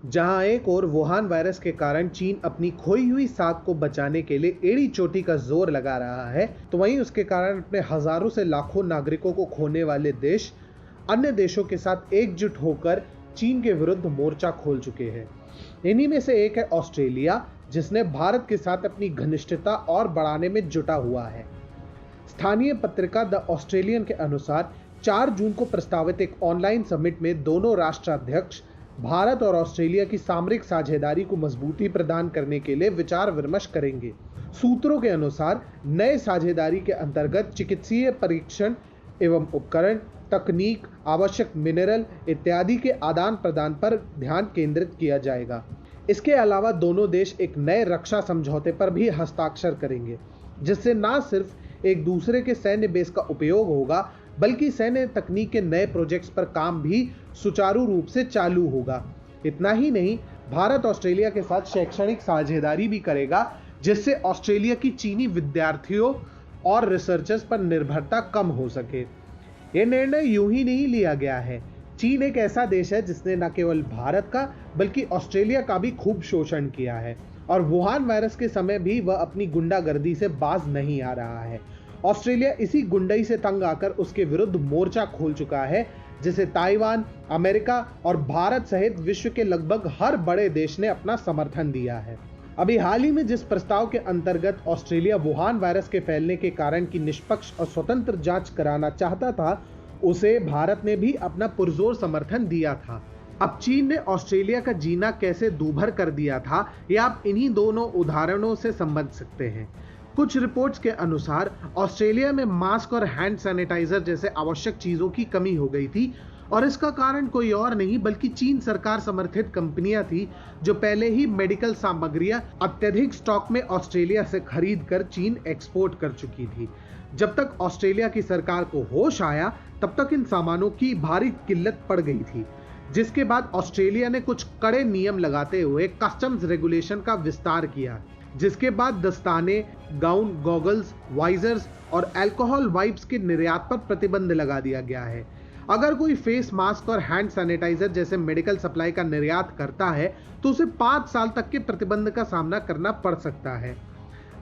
जहां एक और वुहान वायरस के कारण चीन अपनी खोई हुई साख को बचाने के लिए एड़ी चोटी का जोर लगा रहा है, तो वहीं उसके कारण अपने हजारों से लाखों नागरिकों को खोने वाले देश अन्य देशों के साथ एकजुट होकर चीन के विरुद्ध मोर्चा खोल चुके हैं। इन्हीं में से एक है ऑस्ट्रेलिया, जिसने भारत के साथ अपनी घनिष्ठता और बढ़ाने में जुटा हुआ है। स्थानीय पत्रिका द ऑस्ट्रेलियन के अनुसार 4 जून को प्रस्तावित एक ऑनलाइन समिट में दोनों राष्ट्राध्यक्ष भारत और ऑस्ट्रेलिया की सामरिक साझेदारी को मजबूती प्रदान करने के लिए विचार विमर्श करेंगे। सूत्रों के अनुसार नए साझेदारी के अंतर्गत चिकित्सीय परीक्षण एवं उपकरण, तकनीक, आवश्यक मिनरल इत्यादि के आदान प्रदान पर ध्यान केंद्रित किया जाएगा। इसके अलावा दोनों देश एक नए रक्षा समझौते पर भी हस्ताक्षर करेंगे, जिससे न सिर्फ एक दूसरे के सैन्य बेस का उपयोग होगा, बल्कि सैन्य तकनीक के नए प्रोजेक्ट्स पर काम भी सुचारू रूप से चालू होगा। इतना ही नहीं, भारत ऑस्ट्रेलिया के साथ शैक्षणिक साझेदारी भी करेगा, जिससे ऑस्ट्रेलिया की चीनी विद्यार्थियों और रिसर्चर्स पर निर्भरता कम हो सके। यह निर्णय यूं ही नहीं लिया गया है। चीन एक ऐसा देश है जिसने न केवल भारत का बल्कि ऑस्ट्रेलिया का भी खूब शोषण किया है, और वुहान वायरस के समय भी वह अपनी गुंडागर्दी से बाज नहीं आ रहा है। ऑस्ट्रेलिया इसी गुंडई से तंग आकर उसके विरुद्ध मोर्चा खोल चुका है, जिसे ताइवान, अमेरिका और भारत सहित विश्व के लगभग हर बड़े देश ने अपना समर्थन दिया है। अभी हाल ही में जिस प्रस्ताव के अंतर्गत ऑस्ट्रेलिया वुहान वायरस के फैलने के कारण की निष्पक्ष और स्वतंत्र जांच कराना चाहता था, उसे भारत ने भी अपना पुरजोर समर्थन दिया था। अब चीन ने ऑस्ट्रेलिया का जीना कैसे दूभर कर दिया था, यह आप इन्हीं दोनों उदाहरणों से समझ सकते हैं। कुछ रिपोर्ट्स के अनुसार ऑस्ट्रेलिया में मास्क और हैंड सैनिटाइजर जैसे आवश्यक चीजों की कमी हो गई थी, और इसका कारण कोई और नहीं बल्कि चीन सरकार समर्थित कंपनियां थी, जो पहले ही मेडिकल सामग्रियां अत्यधिक स्टॉक में ऑस्ट्रेलिया से खरीद कर चीन एक्सपोर्ट कर चुकी थी। जब तक ऑस्ट्रेलिया की सरकार को होश आया, तब तक इन सामानों की भारी किल्लत पड़ गई थी, जिसके बाद ऑस्ट्रेलिया ने कुछ कड़े नियम लगाते हुए कस्टम्स रेगुलेशन का विस्तार किया, जिसके बाद दस्ताने, गाउन, गॉगल्स, वाइजर्स और अल्कोहल वाइप्स के निर्यात पर प्रतिबंध लगा दिया गया है। अगर कोई फेस मास्क और हैंड सैनिटाइजर जैसे मेडिकल सप्लाई का निर्यात करता है, तो उसे 5 साल तक के प्रतिबंध का सामना करना पड़ सकता है।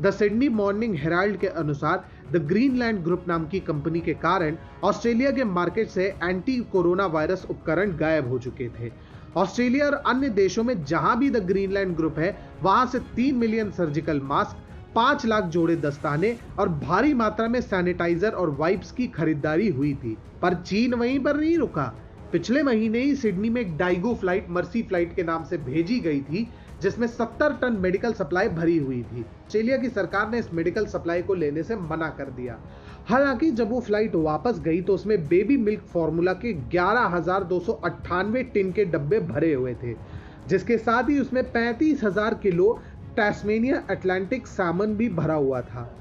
द सिडनी मॉर्निंग हेराल्ड के अनुसार द ग्रीनलैंड ग्रुप नाम की कंपनी के कारण ऑस्ट्रेलिया के मार्केट से एंटी कोरोना वायरस उपकरण गायब हो चुके थे। ऑस्ट्रेलिया और अन्य देशों में जहां भी द ग्रीनलैंड ग्रुप है, वहां से 3 मिलियन सर्जिकल मास्क, 5 लाख जोड़े दस्ताने और भारी मात्रा में सैनिटाइजर और वाइप्स की खरीदारी हुई थी। पर चीन वहीं पर नहीं रुका। पिछले महीने ही सिडनी में एक डाइगो फ्लाइट मर्सी फ्लाइट के नाम से भेजी गई थी, जिसमें 70 टन मेडिकल सप्लाई भरी हुई थी। ऑस्ट्रेलिया की सरकार ने इस मेडिकल सप्लाई को लेने से मना कर दिया। हालांकि जब वो फ्लाइट वापस गई तो उसमें बेबी मिल्क फॉर्मूला के 11,298 टिन के डब्बे भरे हुए थे, जिसके साथ ही उसमें 35,000 किलो टैस्मेनिया अटलांटिक सैमन भी भरा हुआ था।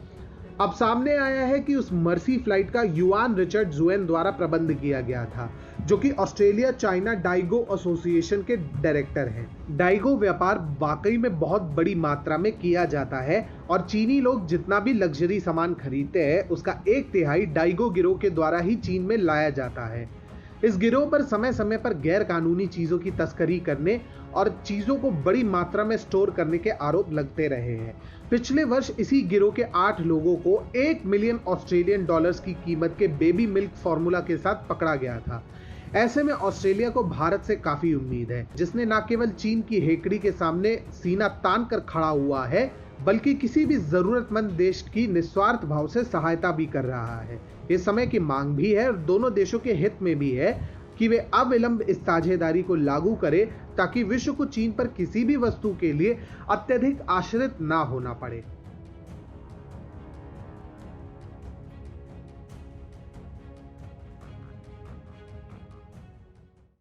अब सामने आया है कि उस मर्सी फ्लाइट का युआन रिचर्ड जुएन द्वारा प्रबंध किया गया था, जो कि ऑस्ट्रेलिया चाइना डाइगो एसोसिएशन के डायरेक्टर हैं। डाइगो व्यापार वाकई में बहुत बड़ी मात्रा में किया जाता है, और चीनी लोग जितना भी लग्जरी सामान खरीदते हैं, उसका 1/3 डाइगो गिरोह के द्वारा ही चीन में लाया जाता है। इस गिरोह पर समय समय पर गैर कानूनी चीजों की तस्करी करने और चीजों को बड़ी मात्रा में स्टोर करने के आरोप लगते रहे हैं। पिछले वर्ष इसी गिरोह के 8 लोगों को 1 मिलियन ऑस्ट्रेलियन डॉलर्स की कीमत के बेबी मिल्क फॉर्मूला के साथ पकड़ा गया था। ऐसे में ऑस्ट्रेलिया को भारत से काफी उम्मीद है, जिसने न केवल चीन की हेकड़ी के सामने सीना तान कर खड़ा हुआ है, बल्कि किसी भी जरूरतमंद देश की निस्वार्थ भाव से सहायता भी कर रहा है। ये समय की मांग भी है और दोनों देशों के हित में भी है कि वे अविलंब इस साझेदारी को लागू करें, ताकि विश्व को चीन पर किसी भी वस्तु के लिए अत्यधिक आश्रित ना होना पड़े।